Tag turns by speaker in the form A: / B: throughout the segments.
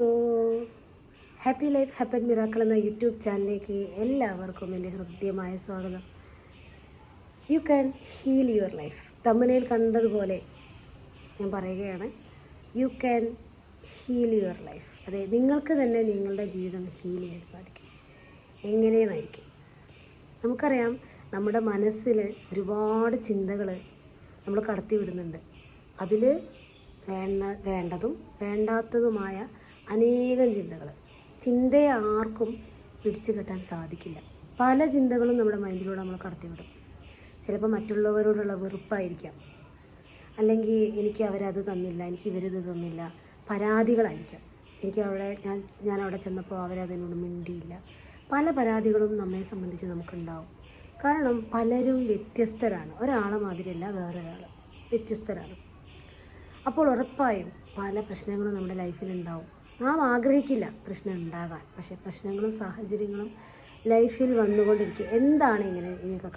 A: So happy life happen miracle എന്ന YouTube ചാനലിലേക്ക് എല്ലാവർക്കും എൻ്റെ ഹൃദ്യമായ സ്വാഗതം. You can heal your life. തമ്പനയിൽ കണ്ടതുപോലെ ഞാൻ പറയുകയാണ്, you can heal your life. അതെ, നിങ്ങൾക്ക് തന്നെ നിങ്ങളുടെ ജീവിതം ഹീൽ ചെയ്യാൻ സാധിക്കും. എങ്ങനെയെന്നായിരിക്കും നമുക്കറിയാം. നമ്മുടെ മനസ്സിൽ ഒരുപാട് ചിന്തകൾ നമ്മൾ കടത്തിവിടുന്നുണ്ട്. അതിൽ വേണ്ടതും വേണ്ടാത്തതുമായ അനേകം ചിന്തയെ ആർക്കും പിടിച്ചു കെട്ടാൻ സാധിക്കില്ല. പല ചിന്തകളും നമ്മുടെ മൈൻഡിലൂടെ നമ്മൾ കടത്തിവിടും. ചിലപ്പോൾ മറ്റുള്ളവരോടുള്ള വെറുപ്പായിരിക്കാം, അല്ലെങ്കിൽ എനിക്ക് അവരത് തന്നില്ല, എനിക്ക് ഇവരിത് തന്നില്ല, പരാതികളായിരിക്കാം. എനിക്ക് ഞാൻ അവിടെ ചെന്നപ്പോൾ അവരതിനോട് മിണ്ടിയില്ല. പല പരാതികളും നമ്മെ സംബന്ധിച്ച് നമുക്കുണ്ടാവും. കാരണം പലരും വ്യത്യസ്തരാണ്. ഒരാളെ മാതിരിയല്ല വേറൊരാൾ, വ്യത്യസ്തരാണ്. അപ്പോൾ ഉറപ്പായും പല പ്രശ്നങ്ങളും നമ്മുടെ ലൈഫിലുണ്ടാവും. നാം ആഗ്രഹിക്കില്ല പ്രശ്നം ഉണ്ടാകാൻ, പക്ഷേ പ്രശ്നങ്ങളും സാഹചര്യങ്ങളും ലൈഫിൽ വന്നുകൊണ്ടിരിക്കും. എന്താണ് ഇതിനൊക്കെ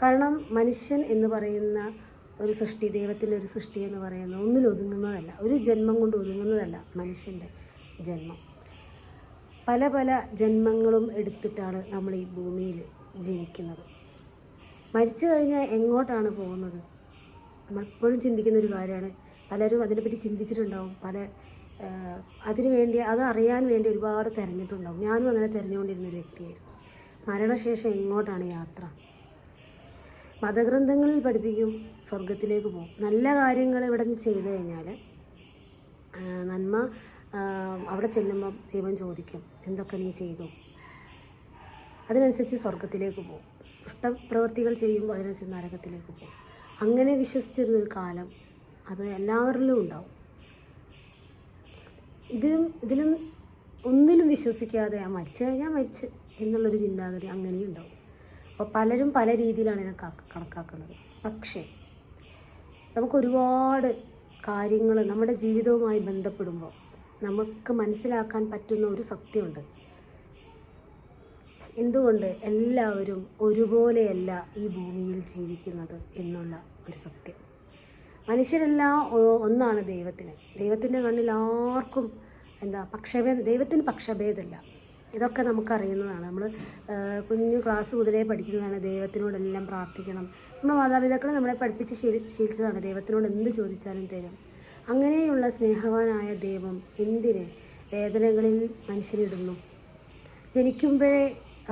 A: കാരണം മനുഷ്യൻ എന്ന് പറയുന്ന ഒരു സൃഷ്ടി, ദൈവത്തിൻ്റെ ഒരു സൃഷ്ടി എന്ന് പറയുന്നത് ഒന്നിലൊതുങ്ങുന്നതല്ല, ഒരു ജന്മം കൊണ്ട് ഒതുങ്ങുന്നതല്ല മനുഷ്യൻ്റെ ജന്മം. പല പല ജന്മങ്ങളും എടുത്തിട്ടാണ് നമ്മൾ ഈ ഭൂമിയിൽ ജനിക്കുന്നത്. മരിച്ചു കഴിഞ്ഞാൽ എങ്ങോട്ടാണ് പോകുന്നത് നമ്മളെപ്പോഴും ചിന്തിക്കുന്നൊരു കാര്യമാണ്. പലരും അതിനെപ്പറ്റി ചിന്തിച്ചിട്ടുണ്ടാവും. അത് അറിയാൻ വേണ്ടി ഒരുപാട് തിരഞ്ഞിട്ടുണ്ടാവും. ഞാനും അങ്ങനെ തിരഞ്ഞുകൊണ്ടിരുന്നൊരു വ്യക്തിയായിരുന്നു. മരണശേഷം എങ്ങോട്ടാണ് യാത്ര? മതഗ്രന്ഥങ്ങളിൽ പഠിപ്പിക്കും സ്വർഗത്തിലേക്ക് പോകും. നല്ല കാര്യങ്ങൾ ഇവിടെ നിന്ന് ചെയ്തു കഴിഞ്ഞാൽ നന്മ അവിടെ ചെല്ലുമ്പം ദൈവം ചോദിക്കും, എന്തൊക്കെ നീ ചെയ്തു? അതിനനുസരിച്ച് സ്വർഗത്തിലേക്ക് പോകും. ദുഷ്ടപ്രവൃത്തികൾ ചെയ്യുമ്പോൾ അതിനനുസരിച്ച് നരകത്തിലേക്ക് പോകും. അങ്ങനെ വിശ്വസിച്ചിരുന്നൊരു കാലം അത് എല്ലാവരിലും ഉണ്ടാവും. ഇതിലും ഒന്നിലും വിശ്വസിക്കാതെ മരിച്ചു കഴിഞ്ഞാൽ മരിച്ച് എന്നുള്ളൊരു ചിന്താഗതി അങ്ങനെയും ഉണ്ടാവും. അപ്പോൾ പലരും പല രീതിയിലാണ് ഇതിനെ കണക്കാക്കുന്നത്. പക്ഷേ നമുക്കൊരുപാട് കാര്യങ്ങൾ നമ്മുടെ ജീവിതവുമായി ബന്ധപ്പെടുമ്പോൾ നമുക്ക് മനസ്സിലാക്കാൻ പറ്റുന്ന ഒരു സത്യമുണ്ട്. എന്തുകൊണ്ട് എല്ലാവരും ഒരുപോലെയല്ല ഈ ഭൂമിയിൽ ജീവിക്കുന്നത് എന്നുള്ള ഒരു സത്യം. മനുഷ്യരെല്ലാം ഒന്നാണ് ദൈവത്തിൻ്റെ കണ്ണിൽ ആർക്കും ദൈവത്തിന് പക്ഷഭേദമല്ല. ഇതൊക്കെ നമുക്കറിയുന്നതാണ്. നമ്മൾ കുഞ്ഞു ക്ലാസ് മുതലേ പഠിക്കുന്നതാണ്. ദൈവത്തിനോടെല്ലാം പ്രാർത്ഥിക്കണം. നമ്മുടെ മാതാപിതാക്കൾ നമ്മളെ പഠിപ്പിച്ച് ശീലിച്ചതാണ്. ദൈവത്തിനോട് എന്ത് ചോദിച്ചാലും തരും. അങ്ങനെയുള്ള സ്നേഹവാനായ ദൈവം എന്തിന് വേദനകളിൽ മനുഷ്യരിടുന്നു? ജനിക്കുമ്പോഴേ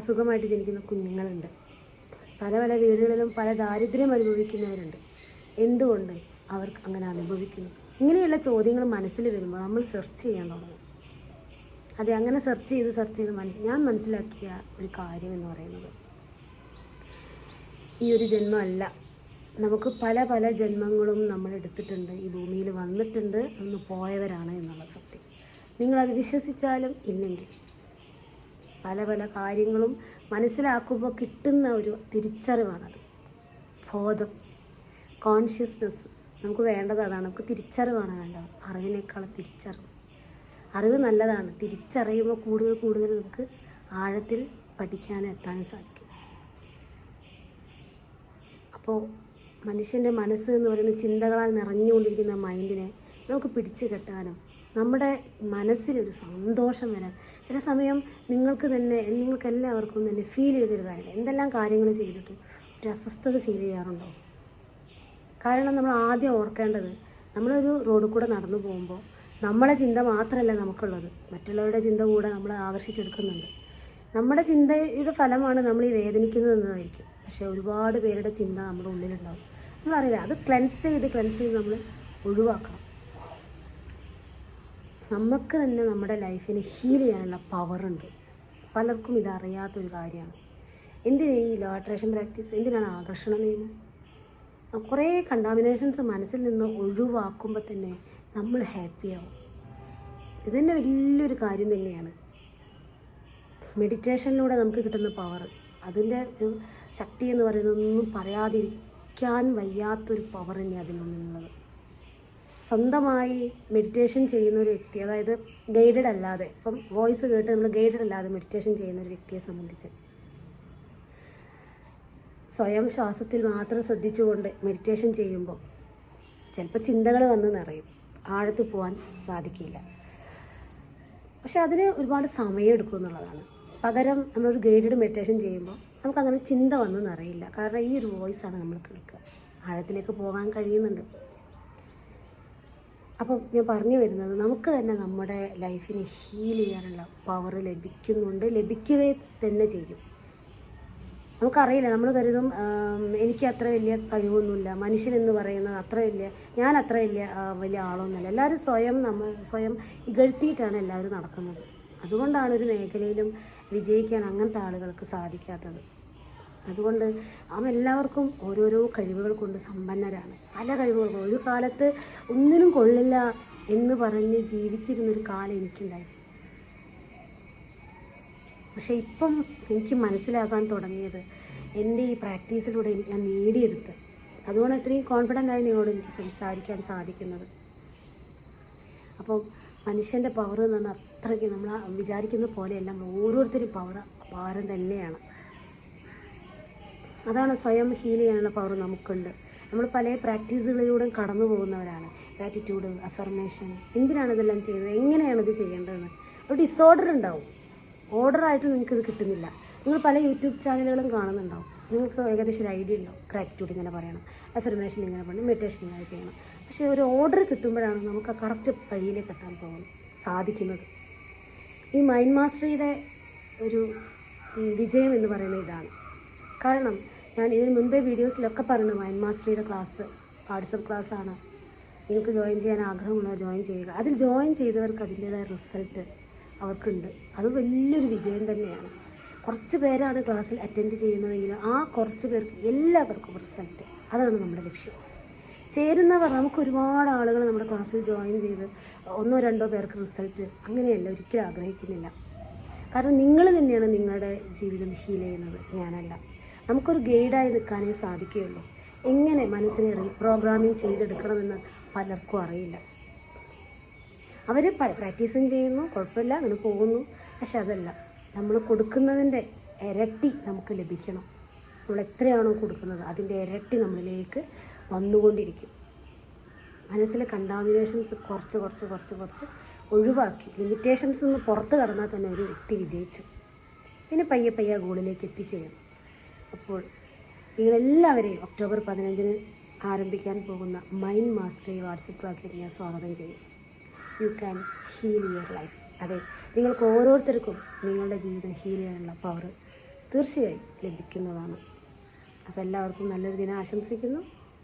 A: അസുഖമായിട്ട് ജനിക്കുന്ന കുഞ്ഞുങ്ങളുണ്ട്. പല പല വീടുകളിലും പല ദാരിദ്ര്യം അനുഭവിക്കുന്നവരുണ്ട്. എന്തുകൊണ്ട് അവർക്ക് അങ്ങനെ അനുഭവിക്കുന്നു? ഇങ്ങനെയുള്ള ചോദ്യങ്ങൾ മനസ്സിൽ വരുമ്പോൾ നമ്മൾ സെർച്ച് ചെയ്യാൻ തുടങ്ങും. അതെ, അങ്ങനെ സെർച്ച് ചെയ്ത് ഞാൻ മനസ്സിലാക്കിയ ഒരു കാര്യം എന്ന് പറയുന്നത്, ഈ ഒരു ജന്മമല്ല, നമുക്ക് പല പല ജന്മങ്ങളും നമ്മൾ എടുത്തിട്ടുണ്ട്, ഈ ഭൂമിയിൽ വന്നിട്ടുണ്ട്, ഒന്ന് പോയവരാണ് എന്നുള്ള സത്യം. നിങ്ങളത് വിശ്വസിച്ചാലും ഇല്ലെങ്കിൽ പല പല കാര്യങ്ങളും മനസ്സിലാക്കുമ്പോൾ കിട്ടുന്ന ഒരു തിരിച്ചറിവാണത്. ബോധം, കോൺഷ്യസ്നെസ് നമുക്ക് വേണ്ടത് അതാണ്. നമുക്ക് തിരിച്ചറിവാണ് വേണ്ടത്, അറിവിനേക്കാൾ തിരിച്ചറിവ്. അറിവ് നല്ലതാണ്. തിരിച്ചറിയുമ്പോൾ കൂടുതൽ നമുക്ക് ആഴത്തിൽ പഠിക്കാനും എത്താനും സാധിക്കും. അപ്പോൾ മനുഷ്യൻ്റെ മനസ്സ് എന്ന് പറയുന്ന ചിന്തകളാൽ നിറഞ്ഞുകൊണ്ടിരിക്കുന്ന മൈൻഡിനെ നമുക്ക് പിടിച്ചു കെട്ടാനും നമ്മുടെ മനസ്സിലൊരു സന്തോഷം വരാൻ ചില സമയം നിങ്ങൾക്ക് എല്ലാവർക്കും തന്നെ ഫീൽ ചെയ്തൊരു കാര്യമാണ്. എന്തെല്ലാം കാര്യങ്ങൾ ചെയ്തിട്ടും ഒരു അസ്വസ്ഥത ഫീൽ ചെയ്യാറുണ്ടോ? കാരണം നമ്മൾ ആദ്യം ഓർക്കേണ്ടത്, നമ്മളൊരു റോഡിൽ കൂടെ നടന്നു പോകുമ്പോൾ നമ്മളെ ചിന്ത മാത്രമല്ല നമുക്കുള്ളത്, മറ്റുള്ളവരുടെ ചിന്ത കൂടെ നമ്മളെ ആകർഷിച്ചെടുക്കുന്നുണ്ട്. നമ്മുടെ ചിന്തയുടെ ഫലമാണ് നമ്മൾ ഈ വേദനിക്കുന്നത് എന്നതായിരിക്കും. പക്ഷേ ഒരുപാട് പേരുടെ ചിന്ത നമ്മുടെ ഉള്ളിലുണ്ടാവും. നമ്മളറിയില്ല. അത് ക്ലെൻസ് ചെയ്ത് നമ്മൾ ഒഴിവാക്കണം. നമുക്ക് തന്നെ നമ്മുടെ ലൈഫിനെ ഹീൽ ചെയ്യാനുള്ള പവറുണ്ട്. പലർക്കും ഇതറിയാത്തൊരു കാര്യമാണ്. എന്തിനാണ് ഈ ലോ അട്രാക്ഷൻ പ്രാക്ടീസ്? എന്തിനാണ് ആകർഷണ നിയമം? കുറേ കണ്ടാമിനേഷൻസ് മനസ്സിൽ നിന്ന് ഒഴിവാക്കുമ്പോൾ തന്നെ നമ്മൾ ഹാപ്പിയാവും. ഇതന്നെ വലിയൊരു കാര്യം തന്നെയാണ്. മെഡിറ്റേഷനിലൂടെ നമുക്ക് കിട്ടുന്ന പവർ, അതിൻ്റെ ഒരു ശക്തി എന്ന് പറയുന്നത് ഒന്നും പറയാതിരിക്കാൻ വയ്യാത്തൊരു പവർ തന്നെയാണ് അതിനുള്ളത്. സ്വന്തമായി മെഡിറ്റേഷൻ ചെയ്യുന്ന ഒരു വ്യക്തി, അതായത് ഗൈഡഡ് അല്ലാതെ, ഇപ്പം വോയിസ് കേട്ട് നമ്മൾ ഗൈഡഡ് അല്ലാതെ മെഡിറ്റേഷൻ ചെയ്യുന്ന ഒരു വ്യക്തിയെ സംബന്ധിച്ച് സ്വയം ശ്വാസത്തിൽ മാത്രം ശ്രദ്ധിച്ചുകൊണ്ട് മെഡിറ്റേഷൻ ചെയ്യുമ്പോൾ ചിലപ്പോൾ ചിന്തകൾ വന്ന് നിറയും, ആഴത്തിൽ പോകാൻ സാധിക്കില്ല. പക്ഷെ അതിന് ഒരുപാട് സമയം എടുക്കും എന്നുള്ളതാണ്. പകരം നമ്മളൊരു ഗൈഡഡ് മെഡിറ്റേഷൻ ചെയ്യുമ്പോൾ നമുക്കങ്ങനെ ചിന്ത വന്നെന്ന് അറിയില്ല. കാരണം ഈ ഒരു വോയിസാണ് നമ്മൾ കേൾക്കുക. ആഴത്തിലേക്ക് പോകാൻ കഴിയുന്നുണ്ട്. അപ്പം ഞാൻ പറഞ്ഞു വരുന്നത്, നമുക്ക് തന്നെ നമ്മുടെ ലൈഫിനെ ഹീൽ ചെയ്യാനുള്ള പവർ ലഭിക്കുക തന്നെ ചെയ്യും. നമുക്കറിയില്ല, നമ്മൾ കരുതും എനിക്ക് അത്ര വലിയ കഴിവൊന്നുമില്ല, മനുഷ്യനെന്ന് പറയുന്നത് ഞാൻ അത്ര വലിയ ആളൊന്നുമല്ല. എല്ലാവരും സ്വയം ഇകഴ്ത്തിയിട്ടാണ് എല്ലാവരും നടക്കുന്നത്. അതുകൊണ്ടാണ് ഒരു മേഖലയിലും വിജയിക്കാൻ അങ്ങനത്തെ ആളുകൾക്ക് സാധിക്കാത്തത്. അതുകൊണ്ട് എല്ലാവർക്കും ഓരോരോ കഴിവുകൾ കൊണ്ട് സമ്പന്നരാണ്. പല കഴിവുകളും. ഒരു കാലത്ത് ഒന്നിനും കൊള്ളില്ല എന്ന് പറഞ്ഞ് ജീവിച്ചിരുന്നൊരു കാലം എനിക്കുണ്ടായിരുന്നു. പക്ഷേ ഇപ്പം എനിക്ക് മനസ്സിലാക്കാൻ തുടങ്ങിയത് എൻ്റെ ഈ പ്രാക്ടീസിലൂടെ ഞാൻ നേടിയെടുത്ത്, അതുകൊണ്ട് ഇത്രയും കോൺഫിഡൻ്റായി നിങ്ങളോട് എനിക്ക് സംസാരിക്കാൻ സാധിക്കുന്നത്. അപ്പം മനുഷ്യൻ്റെ പവർ എന്ന് പറഞ്ഞാൽ അത്രയ്ക്ക് നമ്മൾ വിചാരിക്കുന്ന പോലെയല്ല. ഓരോരുത്തരും പവർ അപാരം തന്നെയാണ്. അതാണ് സ്വയം ഹീൽ ചെയ്യാനുള്ള പവർ നമുക്കുണ്ട്. നമ്മൾ പല പ്രാക്ടീസുകളിലൂടെ കടന്നു പോകുന്നവരാണ്. ഗ്രാറ്റിറ്റ്യൂഡ്, അഫർമേഷൻ, എന്തിനാണ് ഇതെല്ലാം ചെയ്യുന്നത്, എങ്ങനെയാണ് ഇത് ചെയ്യേണ്ടതെന്ന് ഒരു ഡിസോർഡർ ഉണ്ടാവും. ഓർഡറായിട്ട് നിങ്ങൾക്കിത് കിട്ടുന്നില്ല. നിങ്ങൾ പല യൂട്യൂബ് ചാനലുകളും കാണുന്നുണ്ടാവും. നിങ്ങൾക്ക് ഏകദേശം ഒരു ഐഡിയ ഉണ്ടാവും. ഗ്രാറ്റിറ്റ്യൂഡ് ഇങ്ങനെ പറയണം, അഫർമേഷൻ ഇങ്ങനെ പറയണം, മെഡിറ്റേഷൻ ഇങ്ങനെ ചെയ്യണം. പക്ഷേ ഒരു ഓർഡർ കിട്ടുമ്പോഴാണ് നമുക്ക് ആ കറക്റ്റ് വഴിയിലേക്ക് എത്താൻ സാധിക്കുന്നത്. ഈ മൈൻഡ് മാസ്റ്ററിയുടെ ഒരു വിജയം എന്ന് പറയുന്നത് ഇതാണ്. കാരണം ഞാൻ ഇതിന് മുൻപേ വീഡിയോസിലൊക്കെ പറഞ്ഞു, മൈൻഡ് മാസ്റ്ററിയുടെ ക്ലാസ് വാട്സപ്പ് ക്ലാസ്സാണ്, നിങ്ങൾക്ക് ജോയിൻ ചെയ്യാൻ ആഗ്രഹമുള്ളത് ജോയിൻ ചെയ്യുക. അതിൽ ജോയിൻ ചെയ്തവർക്ക് അതിൻ്റേതായ റിസൾട്ട് അവർക്കുണ്ട്. അത് വലിയൊരു വിജയം തന്നെയാണ്. കുറച്ച് പേരാണ് ക്ലാസ്സിൽ അറ്റൻഡ് ചെയ്യുന്നതെങ്കിലും ആ കുറച്ച് പേർക്ക് എല്ലാവർക്കും റിസൾട്ട്. അതാണ് നമ്മുടെ ലക്ഷ്യം. ചേരുന്നവർ, നമുക്ക് ഒരുപാട് ആളുകൾ നമ്മുടെ ക്ലാസ്സിൽ ജോയിൻ ചെയ്ത് 1-2 പേർക്ക് റിസൾട്ട്, അങ്ങനെയല്ല, ഒരിക്കലും ആഗ്രഹിക്കുന്നില്ല. കാരണം നിങ്ങൾ തന്നെയാണ് നിങ്ങളുടെ ജീവിതം ഹീൽ ചെയ്യുന്നത്, ഞാനല്ല. നമുക്കൊരു ഗൈഡായി നിൽക്കാനേ സാധിക്കുകയുള്ളൂ. എങ്ങനെ മനസ്സിനെ റീപ്രോഗ്രാമിങ് ചെയ്തെടുക്കണമെന്ന് പലർക്കും അറിയില്ല. അവർ പ്രാക്ടീസും ചെയ്യുന്നു, കുഴപ്പമില്ല, അങ്ങനെ പോകുന്നു. പക്ഷെ അതല്ല, നമ്മൾ കൊടുക്കുന്നതിൻ്റെ ഇരട്ടി നമുക്ക് ലഭിക്കണം. നമ്മൾ എത്രയാണോ കൊടുക്കുന്നത് അതിൻ്റെ ഇരട്ടി നമ്മളിലേക്ക് വന്നുകൊണ്ടിരിക്കും. മനസ്സിലെ കണ്ടാമിനേഷൻസ് കുറച്ച് ഒഴിവാക്കി ലിമിറ്റേഷൻസ് നിന്ന് പുറത്ത് കടന്നാൽ തന്നെ ഒരു വ്യക്തി വിജയിച്ചു. പിന്നെ പയ്യെ ഗോളിലേക്ക് എത്തിച്ചേരും. അപ്പോൾ നിങ്ങളെല്ലാവരെയും ഒക്ടോബർ 15 ആരംഭിക്കാൻ പോകുന്ന മൈൻഡ് മാസ്റ്ററി വാട്സപ്പ് ക്ലാസ്സിലേക്ക് ഞാൻ സ്വാഗതം ചെയ്യും. You can heal your life. അതെ, നിങ്ങൾക്ക് ഓരോരുത്തർക്കും നിങ്ങളുടെ ജീവിതം ഹീൽ ചെയ്യാനുള്ള പവർ തീർച്ചയായും ലഭിക്കുന്നതാണ്. അപ്പോൾ എല്ലാവർക്കും നല്ലൊരു ദിനം ആശംസിക്കുന്നു.